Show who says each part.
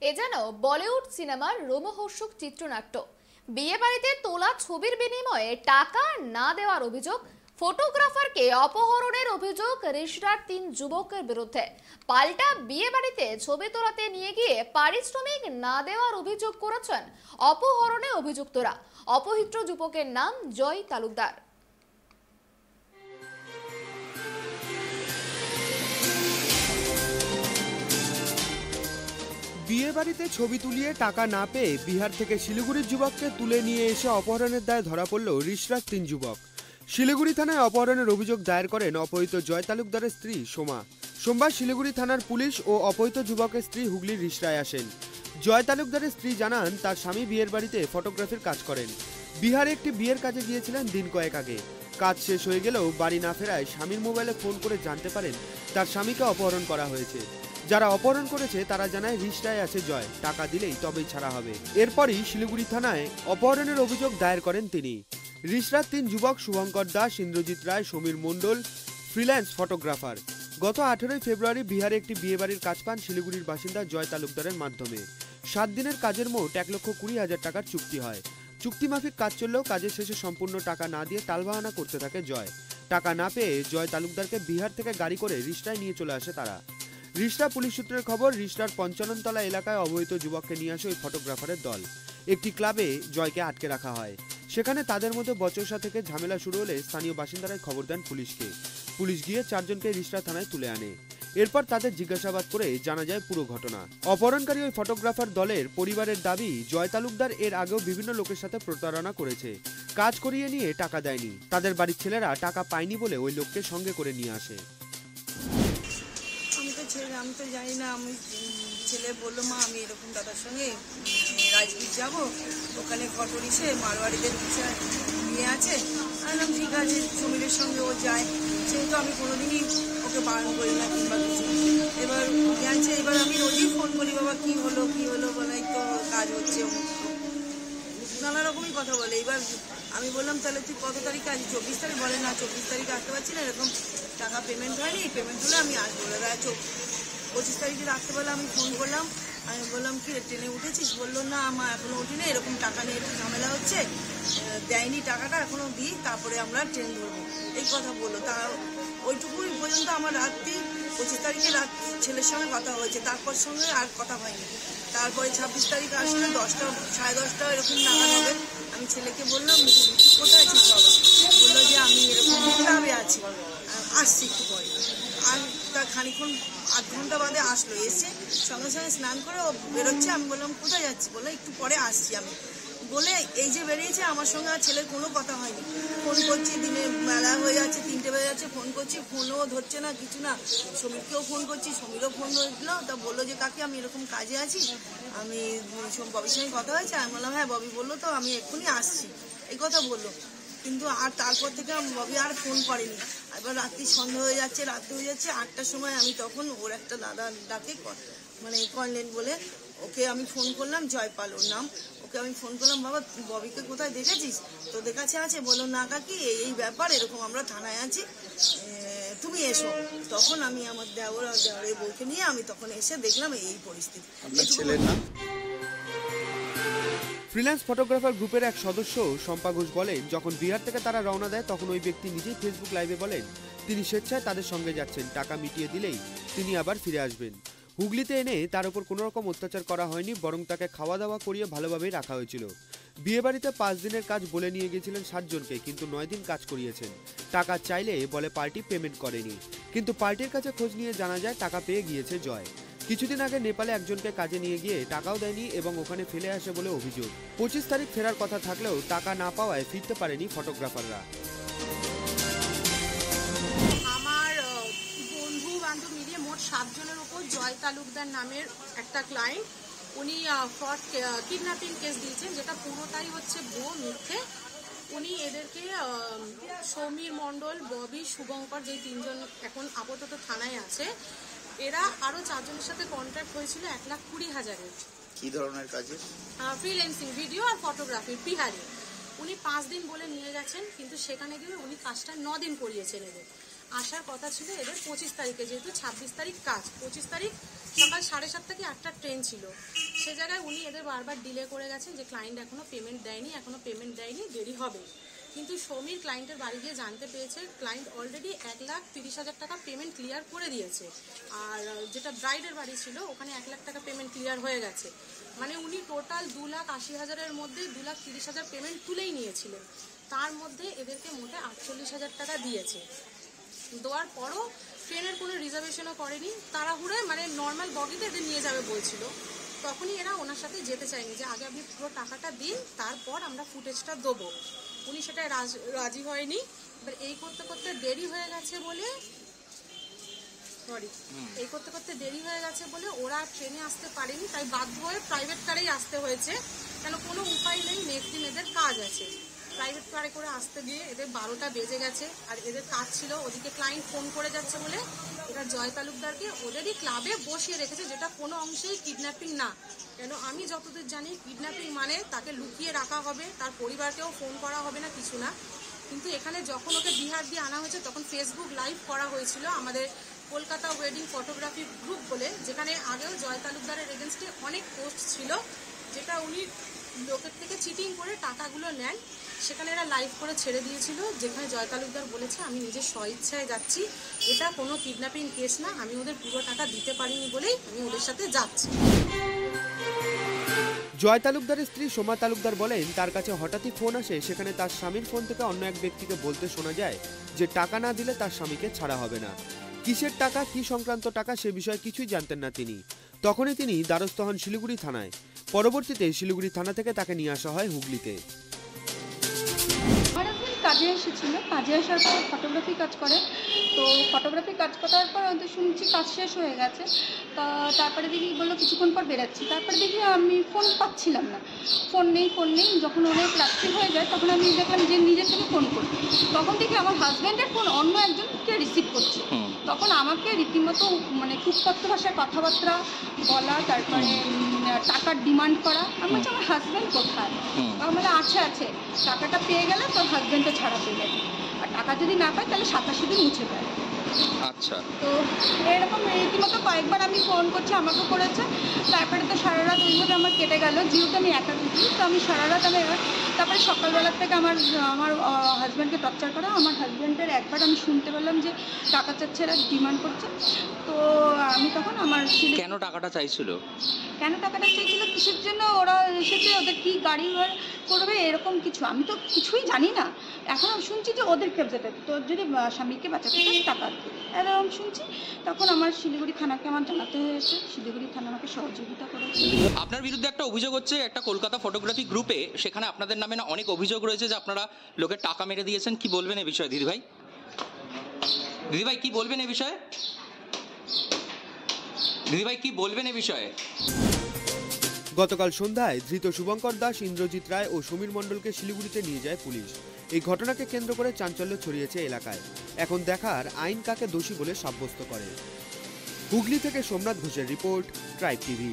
Speaker 1: এ যেন বলিউড সিনেমার রোমহর্ষক চিত্রনাট্য। বিয়ে বাড়িতে তোলা ছবির বিনিময়ে টাকা না দেওয়ার অভিযোগ, ফটোগ্রাফারকে অপহরণের অভিযোগ রিষড়ার 3 যুবকের বিরুদ্ধে। পাল্টা বিয়ে বাড়িতে ছবি তোলাতে নিয়ে গিয়ে পারিশ্রমিক না দেওয়ার অভিযোগ করেছেন অপহরণে অভিযুক্তরা। অপহৃত যুবকের নাম জয় তালুকদার।
Speaker 2: বিয়ে বাড়িতে ছবি তুলিয়ে টাকা না পেয়ে বিহার থেকে শিলিগুড়ির যুবককে তুলে নিয়ে এসে অপহরণের দায়ে ধরা পড়ল রিষড়ার 3 যুবক। শিলিগুড়ি থানায় অপহরণের অভিযোগ দায়ের করেন অপহৃত জয় তালুকদারের স্ত্রী সোমা। সোমবার শিলিগুড়ি থানার পুলিশ ও অপহৃত যুবকের স্ত্রী হুগলির রিষড়ায় আসেন। জয় তালুকদারের স্ত্রী জানান, তার স্বামী বিয়ের বাড়িতে ফটোগ্রাফির কাজ করেন। বিহারে একটি বিয়ের কাজে গিয়েছিলেন দিন কয়েক আগে। কাজ শেষ হয়ে গেলেও বাড়ি না ফেরায় স্বামীর মোবাইলে ফোন করে জানতে পারেন তার স্বামীকে অপহরণ করা হয়েছে। যারা অপহরণ করেছে তারা জানায় রিষড়ায় আছে জয়, টাকা দিলেই তবেই ছাড়া হবে। এরপরই শিলিগুড়ি থানায় অপহরণের অভিযোগ দায়ের করেন তিনি। রিষড়ার 3 যুবক শুভঙ্কর দাস, ইন্দ্রজিৎ রায়, সমীর মণ্ডল ফ্রিল্যান্স ফটোগ্রাফার। গত 18 ফেব্রুয়ারি বিহারে একটি বিয়েবাড়ির কাজ পান শিলিগুড়ির বাসিন্দা জয় তালুকদারের মাধ্যমে। 7 দিনের কাজের মোট 1,20,000 টাকার চুক্তি হয়। চুক্তিমাফিক কাজ চললেও কাজের শেষে সম্পূর্ণ টাকা না দিয়ে টালবাহানা করতে থাকে জয়। টাকা না পেয়ে জয় তালুকদারকে বিহার থেকে গাড়ি করে রিষড়ায় নিয়ে চলে আসে তারা। রিষড়া পুলিশ সূত্রের খবর, রিষড়ার পঞ্চাননতলা এলাকায় অবৈধ যুবককে নিয়ে আসে ওই ফটোগ্রাফারের দল। একটি ক্লাবে জয়কে আটকে রাখা হয়। সেখানে তাদের মধ্যে বচসা থেকে ঝামেলা শুরু হলে স্থানীয় বাসিন্দারাই খবর দেন পুলিশকে। পুলিশ গিয়ে 4 জনকে রিষড়া থানায় তুলে আনে। এরপর তাদের জিজ্ঞাসাবাদ করে জানা যায় পুরো ঘটনা। অপহরণকারী ওই ফটোগ্রাফার দলের পরিবারের দাবি, জয় তালুকদার এর আগেও বিভিন্ন লোকের সাথে প্রতারণা করেছে। কাজ করিয়ে নিয়ে টাকা দেয়নি। তাদের বাড়ির ছেলেরা টাকা পায়নি বলে ওই লোককে সঙ্গে করে নিয়ে আসে।
Speaker 3: আমি তো জানি না। আমি ছেলে বললো, মা আমি এরকম দাদার সঙ্গে রাজগীর যাব, ওখানে ফটোরিসে মারওয়ারিদের বিয়ে আছে। আমি ঠিক আছে, সমীরের সঙ্গে ও যায়, সেহেতু আমি কোনোদিনই ওকে বারণ করি না কিংবা কিছু। এবার গেছে, এবার আমি রোজই ফোন করি, বাবা কি হলো বলে, এই তো কাজ হচ্ছে, নানা রকমই কথা বলে। এবার আমি বললাম, তাহলে তুই কত তারিখে আছি? 24 তারিখ। বলে না, 24 তারিখে আসতে পারছি না, এরকম টাকা পেমেন্ট হয়নি, পেমেন্ট হলে আমি আসবো। 25 তারিখে রাত্রেবেলা আমি ফোন করলাম, আমি বললাম কি ট্রেনে উঠেছিস? বললো না, আমার এখনো উঠিনি, এরকম টাকা নিয়ে একটু ঝামেলা হচ্ছে, দেয়নি টাকাটা, এখনো দিই তারপরে আমরা ট্রেন ধরবো, এই কথা বললো। তা ওইটুকুই পর্যন্ত আমার রাত্রি 25 তারিখে ছেলের সঙ্গে কথা হয়েছে, তারপর সঙ্গে আর কথা হয়নি। তারপরে 26 তারিখ আসলে 10টা 10:30 এরকম নাগাদ হবে। আমি ছেলেকে বললাম, কোথায় আছিস বাবা? বললো যে আমি এরকম ক্লাবে আছি, আসছি একটু পরে। আর তার খানিক্ষণ 8 ঘন্টা বাদে আসলো, এসে সঙ্গে সঙ্গে স্নান করে ও বেরোচ্ছে। আমি বললাম, কোথায় যাচ্ছি? বলে একটু পরে আসছি আমি বলে এই যে বেরিয়েছে। আমার সঙ্গে আর ছেলের কোনো কথা হয়নি। ফোন করছি, দিনে বেলা হয়ে যাচ্ছে, 3টে বেজে যাচ্ছে, ফোন করছি, ফোনও ধরছে না, কিছু না। সমীরকেও ফোন করছি, সমীরও ফোন ধরছিল। তা বললো যে কাকি আমি এরকম কাজে আছি, আমি ববির সঙ্গে কথা হয়েছে। আমি বললাম হ্যাঁ, ববি বললো তো আমি এক্ষুনি আসছি, এই কথা বললো। কিন্তু আর তারপর থেকে ববি আর ফোন করেনি। এবার রাত্রি সন্ধ্যা হয়ে যাচ্ছে, রাত্রি হয়ে যাচ্ছে 8টার সময় আমি তখন ওর একটা দাদা ডাকে, মানে কনলেন বলে, ওকে আমি ফোন করলাম, জয়পাল ওর নাম। ওকে আমি ফোন করলাম, বাবা ববিকে কোথায় দেখেছিস? তোদের কাছে আছে? বললো না কাকি, এই ব্যাপার, এরকম আমরা থানায় আছি, তুমি এসো। তখন আমি আমার দেওরের বউকে নিয়ে আমি তখন এসে দেখলাম এই পরিস্থিতি।
Speaker 2: ফ্রিল্যান্স ফটোগ্রাফার গ্রুপের এক সদস্য শম্পা ঘোষ বলেন, যখন বিহার থেকে তারা রওনা দেয় তখন ওই ব্যক্তি নিজেই ফেসবুক লাইভে বলেন তিনি স্বেচ্ছায় তাদের সঙ্গে যাচ্ছেন, টাকা মিটিয়ে দিলেই তিনি আবার ফিরে আসবেন। হুগলিতে এনে তার উপর কোনো রকম অত্যাচার করা হয়নি, বরং তাকে খাওয়া দাওয়া করিয়ে ভালোভাবেই রাখা হয়েছিল। বিয়েবাড়িতে 5 দিনের কাজ বলে নিয়ে গেছিলেন 7 জনকে, কিন্তু 9 দিন কাজ করিয়েছেন। টাকা চাইলে বলে পার্টি পেমেন্ট করেনি, কিন্তু পার্টির কাছে খোঁজ নিয়ে জানা যায় টাকা পেয়ে গিয়েছে জয়। কিছুদিন আগে নেপালে একজনকে কাজে নিয়ে গিয়ে টাকাও দেয়নি এবং ওখানে ফেলে আসে বলে অভিযোগ। 25 তারিখ ফেরার কথা থাকলেও টাকা না পাওয়ায় ফিরতে পারেনি ফটোগ্রাফাররা।
Speaker 4: আমার বন্ধু বান্ধব মিলিয়ে মোট 7 জনের উপর জয় তালুকদার নামের একটা ক্লায়েন্ট, উনি ফ্রড কিডন্যাপিং কেস দিয়েছেন, যেটা পুরোটাই হচ্ছে ভুয়ো, মিথ্যে। উনি এদেরকে সমীর মণ্ডল, ববি, শুভঙ্কর, যে 3 জন এখন আপাতত থানায় আছে, এরা আরো 4 জনের সাথে কন্ট্রাক্ট হয়েছিল 1,20,000-এর।
Speaker 5: কি ধরনের কাজে?
Speaker 4: ফ্রিল্যান্সিং, ভিডিও আর ফটোগ্রাফি। বিহারে উনি 5 দিন বলে নিয়ে গেছেন, কিন্তু সেখানে গিয়ে উনি কাজটা 9 দিন করিয়েছেন। এদের আসার কথা ছিল এদের 25 তারিখে, যেহেতু 26 তারিখ কাজ, 25 তারিখ সকাল 7:30 থেকে 8টার ট্রেন ছিল। সে জায়গায় উনি এদের বারবার ডিলে করে গেছেন যে ক্লায়েন্ট এখনো পেমেন্ট দেয়নি, দেরি হবে। কিন্তু সমীর ক্লায়েন্টের বাড়ি গিয়ে জানতে পেরেছে ক্লায়েন্ট অলরেডি 1,30,000 টাকা পেমেন্ট ক্লিয়ার করে দিয়েছে, আর যেটা ব্রাইডের বাড়ি ছিল ওখানে 1 লাখ টাকা পেমেন্ট ক্লিয়ার হয়ে গেছে। মানে উনি টোটাল 2,80,000-এর মধ্যে 2,30,000 পেমেন্ট তুলেই নিয়েছিলেন। তার মধ্যে এদেরকে মোটে 48,000 টাকা দিয়েছে। দেওয়ার পরও ট্রেনের কোনো রিজার্ভেশনও করেনি, তাড়াহুড়ে মানে নর্মাল বগিতে এদের নিয়ে যাবে বলছিল। তখনই এরা ওনার সাথে যেতে চায়নি যে আগে আপনি পুরো টাকাটা দিন, তারপর আমরা ফুটেজটা দেবো। উনি সেটা রাজি হয়নি। এবার এই করতে করতে দেরি হয়ে গেছে বলে ওরা ট্রেনে আসতে পারেনি, তাই বাধ্য হয়ে প্রাইভেট কারেই আসতে হয়েছে। কেন কোনো উপায় নেই, নেক্সট দিন এদের কাজ আছে। প্রাইভেট কারে করে আসতে গিয়ে এদের 12টা বেজে গেছে, আর এদের কাজ ছিল ওদিকে ক্লায়েন্ট ফোন করে যাচ্ছে বলে এরা জয় তালুকদারকে ওদেরই ক্লাবে বসিয়ে রেখেছে, যেটা কোনো অংশেই কিডন্যাপিং না। কেন আমি যতদূর জানি কিডন্যাপিং মানে তাকে লুকিয়ে রাখা হবে, তার পরিবারকেও ফোন করা হবে না, কিছু না। কিন্তু এখানে যখন ওকে বিহার দিয়ে আনা হয়েছে তখন ফেসবুক লাইভ করা হয়েছিল আমাদের কলকাতা ওয়েডিং ফটোগ্রাফি গ্রুপ বলে, যেখানে আগেও জয় তালুকদারের এগেনস্টে অনেক পোস্ট ছিল, যেটা উনি লোকের থেকে চিটিং করে টাকাগুলো নেন। সেখানে এরা লাইভ করে ছেড়ে দিয়েছিল, যেখানে জয় তালুকদার বলেছে আমি নিজের স্বইচ্ছায় যাচ্ছি, এটা কোনো কিডন্যাপিং কেস না, আমি ওদের পুরো টাকা দিতে পারিনি বলেই আমি ওদের সাথে যাচ্ছি।
Speaker 2: জয় তালুকদারের স্ত্রী সোমা তালুকদার বলেন তার কাছে হঠাৎই ফোন আসে, সেখানে তার স্বামীর ফোন থেকে অন্য এক ব্যক্তিকে বলতে শোনা যায় যে টাকা না দিলে তার স্বামীকে ছাড়া হবে না। কিসের টাকা, কি সংক্রান্ত টাকা সে বিষয়ে কিছুই জানতেন না তিনি। তখনই তিনি দ্বারস্থ হন শিলিগুড়ি থানায়। পরবর্তীতে শিলিগুড়ি থানা থেকে তাকে নিয়ে আসা হয় হুগলিতে।
Speaker 5: কাজে এসেছিল, কাজে আসার পর ফটোগ্রাফি কাজ করে। তো ফটোগ্রাফি কাজ করার পর হয়তো শুনছি কাজ শেষ হয়ে গেছে। তা তারপরে দেখি বললো কিছুক্ষণ পর বেরাচ্ছি। তারপরে দেখি আমি ফোন পাচ্ছিলাম না, ফোন নেই। যখন অনেক রাত্রি হয়ে যায় তখন আমি দেখলাম যে নিজের থেকে ফোন করি। তখন দেখি আমার হাজব্যান্ডের ফোন অন্য একজনকে রিসিভ করছে। তখন আমাকে রীতিমতো মানে কুৎসিত ভাষায় কথাবার্তা বলা, তারপরে টাকার ডিমান্ড করা। আমি বলছি আমার হাজব্যান্ড কোথায়? আমার আছে, টাকাটা পেয়ে গেলে তোর হাজব্যান্ডটা ছাড়া পেয়ে যাবে, আর টাকা যদি না পায় তাহলে 87 দিন মুছে দেয়। আচ্ছা, তো এরকম রীতিমতো কয়েকবার আমি ফোন করছি, আমাকে করেছে। তারপরে তো সারা রাত ওইভাবে আমার কেটে গেল, যেহেতু আমি একা থাকি। তো আমি সারা রাত তারপরে সকালবেলার থেকে আমার হাজব্যান্ডকে টর্চার করা। আমার হাজব্যান্ডের একবার আমি শুনতে পেলাম যে টাকা চাচ্ছে, এরা ডিমান্ড করছে। তো আমি তখন আমার কেন টাকাটা চাইছিল, কিসের জন্য ওরা এসেছে, ওদের কি গাড়ি করবে, এরকম কিছু আমি তো কিছুই জানি না। এখন শুনছি যে ওদের ক্ষেত্রে তো যদি স্বামীকে বাঁচাতে চাই টাকা এরকম শুনছি। তখন আমার শিলিগুড়ি থানাকে আমার জানাতে হয়েছে, শিলিগুড়ি থানা আমাকে সহযোগিতা করেছে।
Speaker 6: আপনার বিরুদ্ধে একটা অভিযোগ হচ্ছে একটা কলকাতা ফটোগ্রাফি গ্রুপে, সেখানে আপনাদের নামে না অনেক অভিযোগ রয়েছে যে আপনারা লোকের টাকা মেরে দিয়েছেন, কি বলবেন এই বিষয়ে দিদিভাই? কি বলবেন এই বিষয়ে?
Speaker 2: গতকাল সন্ধ্যায় ধৃত শুভঙ্কর দাস, ইন্দ্রজিৎ রায় ও সমীর মণ্ডলকে শিলিগুড়িতে নিয়ে যায় পুলিশ। এই ঘটনাকে কেন্দ্র করে চাঞ্চল্য ছড়িয়েছে এলাকায়। এখন দেখার আইন কাকে দোষী বলে সাব্যস্ত করে। হুগলি থেকে সোমনাথ ঘোষের রিপোর্ট, ট্রাইব টিভি।